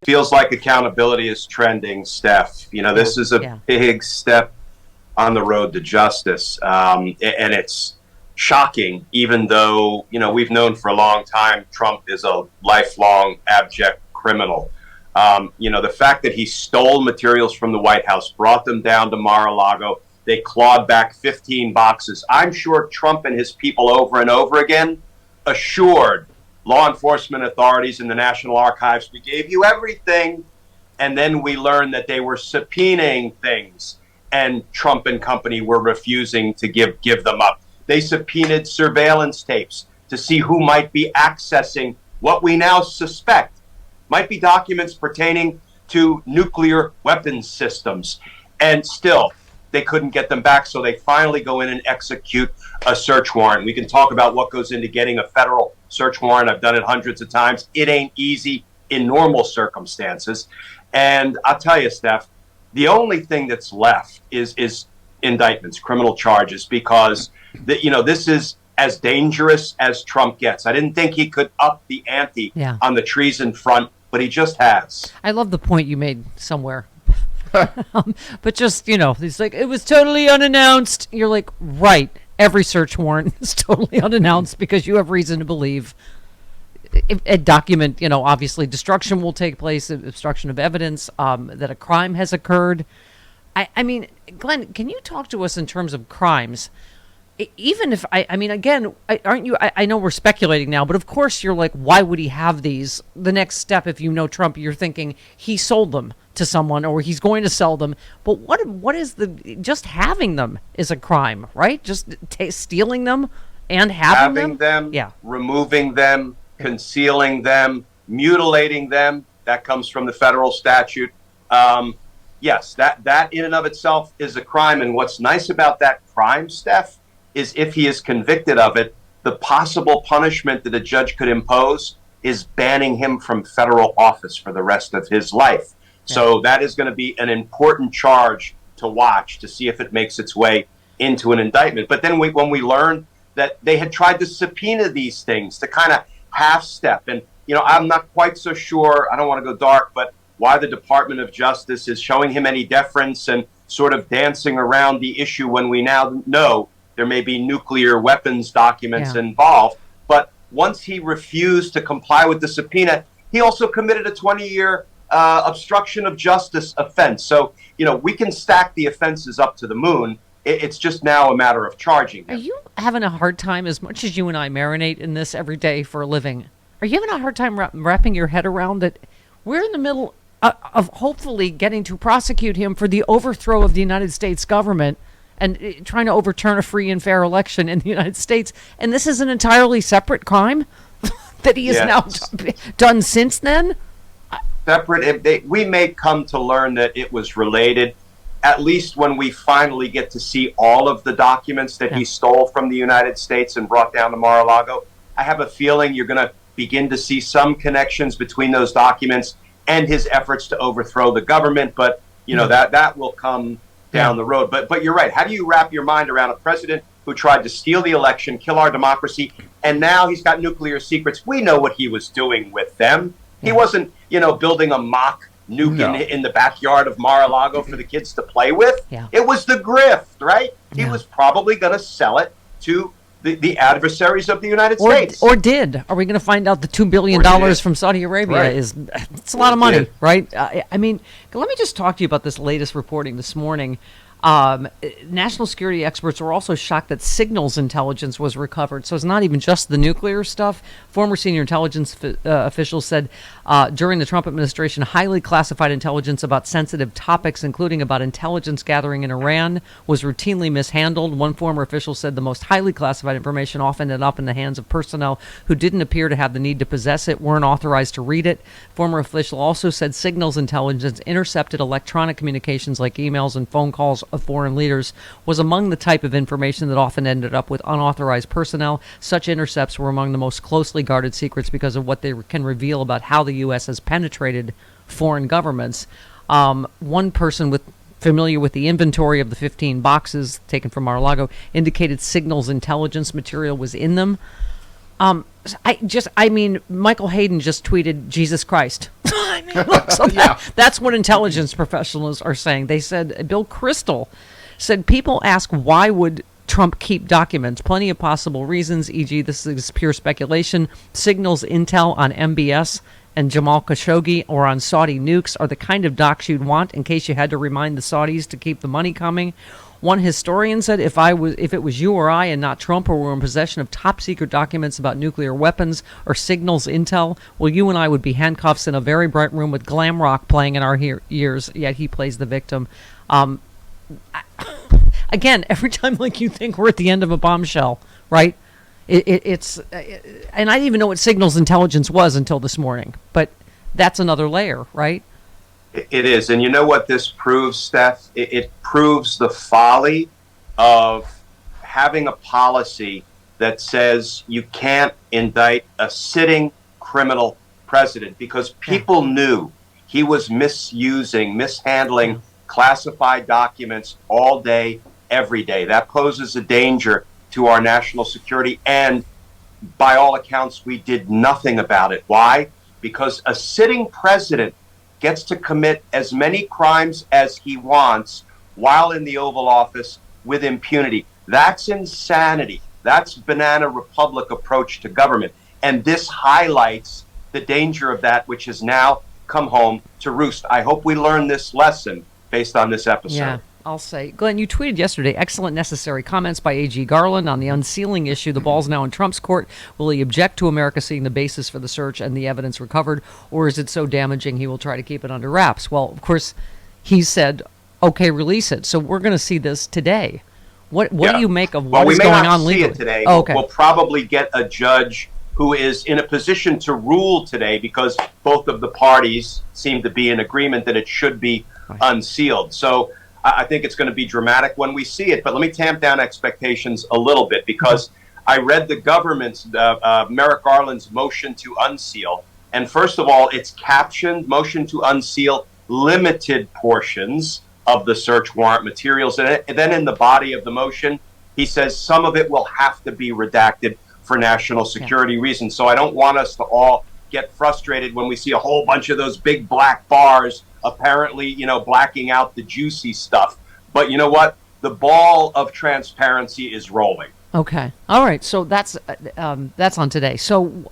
feels like accountability is trending, Steph. This is a big step on the road to justice. And it's shocking, even though, we've known for a long time Trump is a lifelong abject criminal. The fact that he stole materials from the White House, brought them down to Mar-a-Lago, they clawed back 15 boxes. I'm sure Trump and his people over and over again assured law enforcement authorities in the National Archives, we gave you everything, and then we learned that they were subpoenaing things, and Trump and company were refusing to give them up. They subpoenaed surveillance tapes to see who might be accessing what we now suspect might be documents pertaining to nuclear weapons systems, and still they couldn't get them back, so they finally go in and execute a search warrant. We can talk about what goes into getting a federal search warrant. I've done it hundreds of times. It ain't easy in normal circumstances. And I'll tell you, Steph, the only thing that's left is indictments, criminal charges, because this is as dangerous as Trump gets. I didn't think he could up the ante on the treason front, but he just has. I love the point you made somewhere. But just, he's like, it was totally unannounced. You're like, right. Every search warrant is totally unannounced because you have reason to believe a document, obviously destruction will take place, obstruction of evidence, that a crime has occurred. I mean, Glenn, can you talk to us in terms of crimes? Even if, again, aren't you, I know we're speculating now, but of course you're like, why would he have these? The next step, if you know Trump, you're thinking he sold them to someone or he's going to sell them. But what is just having them is a crime, right? Just stealing them and having them, removing them, concealing them, mutilating them. That comes from the federal statute. Yes, that in and of itself is a crime. And what's nice about that crime, Steph, is if he is convicted of it, the possible punishment that a judge could impose is banning him from federal office for the rest of his life. Yeah. So that is going to be an important charge to watch to see if it makes its way into an indictment. But then when we learned that they had tried to subpoena these things to kind of half step, and I'm not quite so sure, I don't want to go dark, but why the Department of Justice is showing him any deference and sort of dancing around the issue when we now know there may be nuclear weapons documents involved. But once he refused to comply with the subpoena, he also committed a 20-year obstruction of justice offense. So, we can stack the offenses up to the moon. It's just now a matter of charging him. Are you having a hard time, as much as you and I marinate in this every day for a living, are you having a hard time wrapping your head around that we're in the middle of hopefully getting to prosecute him for the overthrow of the United States government and trying to overturn a free and fair election in the United States, and this is an entirely separate crime that he has now done since then? Separate. We may come to learn that it was related, at least when we finally get to see all of the documents that he stole from the United States and brought down to Mar-a-Lago. I have a feeling you're going to begin to see some connections between those documents and his efforts to overthrow the government, but that will come down the road. But you're right. How do you wrap your mind around a president who tried to steal the election, kill our democracy, and now he's got nuclear secrets? We know what he was doing with them. He wasn't, building a mock nuke in the backyard of Mar-a-Lago for the kids to play with. It was the grift, right? He was probably going to sell it to the adversaries of the United States. Or did. Are we going to find out the $2 billion from Saudi Arabia it's a lot of money, right? Let me just talk to you about this latest reporting this morning. National security experts were also shocked that signals intelligence was recovered. So it's not even just the nuclear stuff. Former senior intelligence officials said during the Trump administration, highly classified intelligence about sensitive topics, including about intelligence gathering in Iran, was routinely mishandled. One former official said the most highly classified information often ended up in the hands of personnel who didn't appear to have the need to possess it, weren't authorized to read it. Former official also said signals intelligence intercepted electronic communications like emails and phone calls of foreign leaders, was among the type of information that often ended up with unauthorized personnel. Such intercepts were among the most closely guarded secrets because of what they can reveal about how the U.S. has penetrated foreign governments. One person familiar with the inventory of the 15 boxes taken from Mar-a-Lago indicated signals intelligence material was in them. Michael Hayden just tweeted, Jesus Christ. I mean, look, so that's what intelligence professionals are saying. They said, Bill Kristol said, people ask why would Trump keep documents? Plenty of possible reasons, e.g. this is pure speculation. Signals intel on MBS and Jamal Khashoggi or on Saudi nukes are the kind of docs you'd want in case you had to remind the Saudis to keep the money coming. One historian said, if it was you or I and not Trump who were in possession of top secret documents about nuclear weapons or signals intel, well, you and I would be handcuffs in a very bright room with glam rock playing in our ears, yet he plays the victim. Again, every time like you think we're at the end of a bombshell, right? It's and I didn't even know what signals intelligence was until this morning, but that's another layer, right? It is. And you know what this proves, Steph? It proves the folly of having a policy that says you can't indict a sitting criminal president because people knew he was mishandling classified documents all day, every day. That poses a danger to our national security. And by all accounts, we did nothing about it. Why? Because a sitting president gets to commit as many crimes as he wants while in the Oval Office with impunity. That's insanity. That's banana republic approach to government. And this highlights the danger of that, which has now come home to roost. I hope we learn this lesson based on this episode. Yeah, I'll say. Glenn, you tweeted yesterday, excellent necessary comments by AG Garland on the unsealing issue. The ball's now in Trump's court. Will he object to America seeing the basis for the search and the evidence recovered, or is it so damaging he will try to keep it under wraps? Well, of course, he said, okay, release it. So we're going to see this today. What do you make of what is going on legally? We may not see it today. Oh, okay. We'll probably get a judge who is in a position to rule today because both of the parties seem to be in agreement that it should be unsealed. So I think it's going to be dramatic when we see it. But let me tamp down expectations a little bit because I read the government's, Merrick Garland's motion to unseal. And first of all, it's captioned motion to unseal limited portions of the search warrant materials. And then in the body of the motion, he says some of it will have to be redacted for national security reasons. So I don't want us to all get frustrated when we see a whole bunch of those big black bars apparently, blacking out the juicy stuff. But you know what? The ball of transparency is rolling. Okay. All right. So that's on today. So,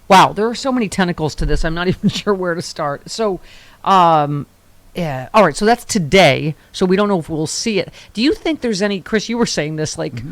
wow, there are so many tentacles to this. I'm not even sure where to start. So, yeah. All right. So that's today. So we don't know if we'll see it. Do you think there's any, Chris, you were saying this, like,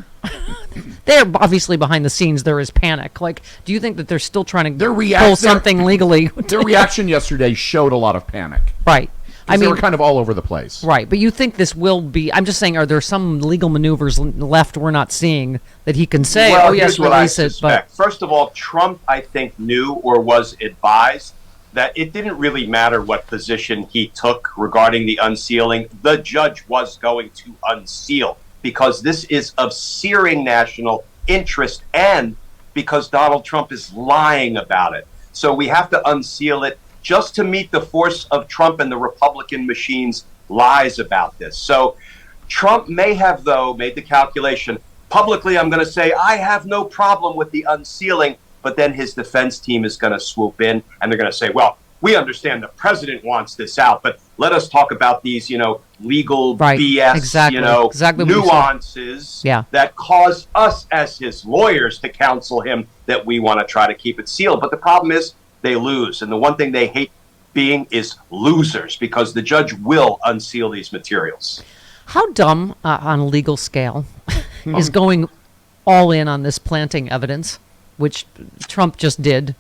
they're obviously behind the scenes. There is panic. Like, do you think that they're still trying to pull something legally? Their reaction yesterday showed a lot of panic. Right. I mean, they were kind of all over the place. Right. But you think this will be, I'm just saying, are there some legal maneuvers left we're not seeing that he can say, well, oh, yes, release it? But first of all, Trump, I think, knew or was advised that it didn't really matter what position he took regarding the unsealing. The judge was going to unseal because this is of searing national interest and because Donald Trump is lying about it. So we have to unseal it just to meet the force of Trump and the Republican machine's lies about this. So Trump may have, though, made the calculation. Publicly, I'm going to say, I have no problem with the unsealing, but then his defense team is going to swoop in and they're going to say, well, we understand the president wants this out, but let us talk about these, legal BS, nuances that cause us as his lawyers to counsel him that we want to try to keep it sealed. But the problem is they lose. And the one thing they hate being is losers because the judge will unseal these materials. How dumb on a legal scale is going all in on this planting evidence, which Trump just did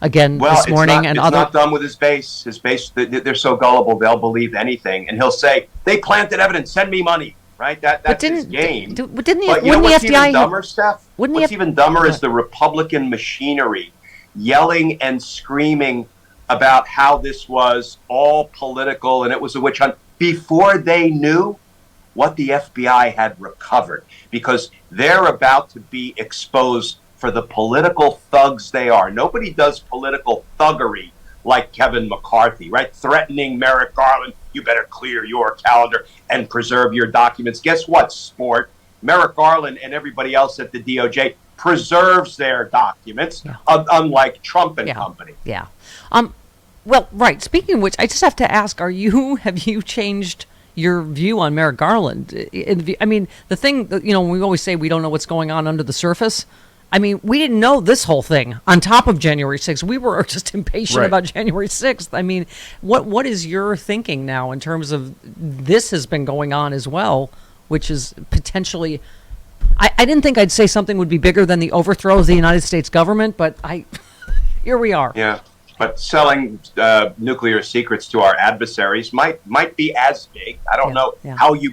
again this morning? It's not done with his base. His base, they're so gullible, they'll believe anything. And he'll say, they planted evidence, send me money. Right? That's his game. Wouldn't the what's FBI... even dumber, Steph? What's even dumber is the Republican machinery yelling and screaming about how this was all political and it was a witch hunt before they knew what the FBI had recovered, because they're about to be exposed for the political thugs they are. Nobody does political thuggery like Kevin McCarthy, right? Threatening Merrick Garland, you better clear your calendar and preserve your documents. Guess what, sport? Merrick Garland and everybody else at the DOJ preserves their documents, unlike Trump and company. Yeah. Well, right. Speaking of which, I just have to ask: have you changed your view on Merrick Garland? I mean, the thing that, we always say we don't know what's going on under the surface. I mean, we didn't know this whole thing on top of January 6th. We were just impatient about January 6th. I mean, what is your thinking now in terms of this has been going on as well, which is potentially, I didn't think I'd say something would be bigger than the overthrow of the United States government, but here we are. Yeah, but selling nuclear secrets to our adversaries might be as big. I don't know how you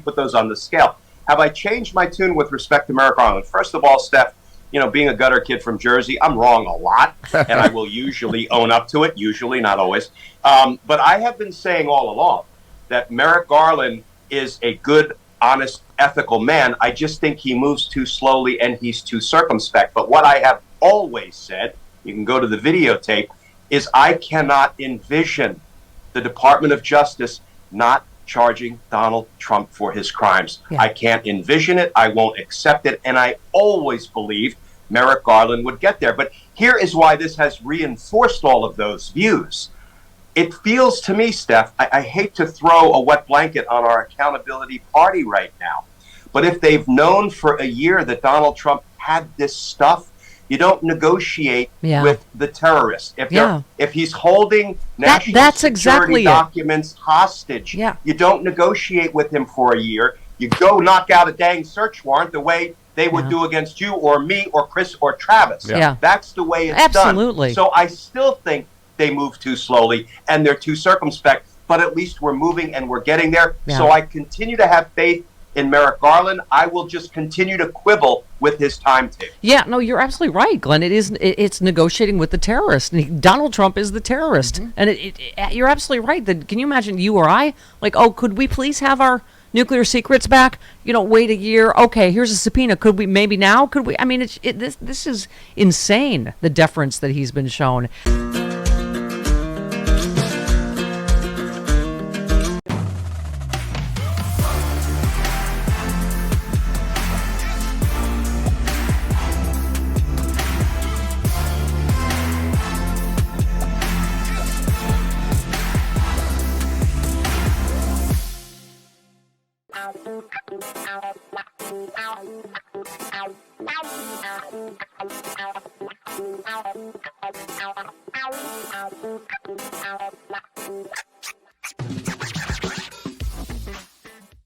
put those on the scale. Have I changed my tune with respect to Merrick Garland? First of all, Steph, being a gutter kid from Jersey, I'm wrong a lot, and I will usually own up to it, usually, not always. But I have been saying all along that Merrick Garland is a good, honest, ethical man. I just think he moves too slowly and he's too circumspect. But what I have always said, you can go to the videotape, is I cannot envision the Department of Justice not charging Donald Trump for his crimes. Yeah. I can't envision it. I won't accept it. And I always believed Merrick Garland would get there. But here is why this has reinforced all of those views. It feels to me, Steph, I hate to throw a wet blanket on our accountability party right now, but if they've known for a year that Donald Trump had this stuff, you don't negotiate with the terrorist. If he's holding national security documents hostage, you don't negotiate with him for a year. You go knock out a dang search warrant the way they would do against you or me or Chris or Travis. That's the way it's done. So I still think they move too slowly and they're too circumspect, but at least we're moving and we're getting there. So I continue to have faith in Merrick Garland. I will just continue to quibble with his timetable. Yeah, no, you're absolutely right, Glenn. It's negotiating with the terrorist. And Donald Trump is the terrorist. And you're absolutely right. Can you imagine you or I, could we please have our nuclear secrets back? Wait a year. Okay, here's a subpoena. Could we maybe now? Could we? I mean, this is insane, the deference that he's been shown.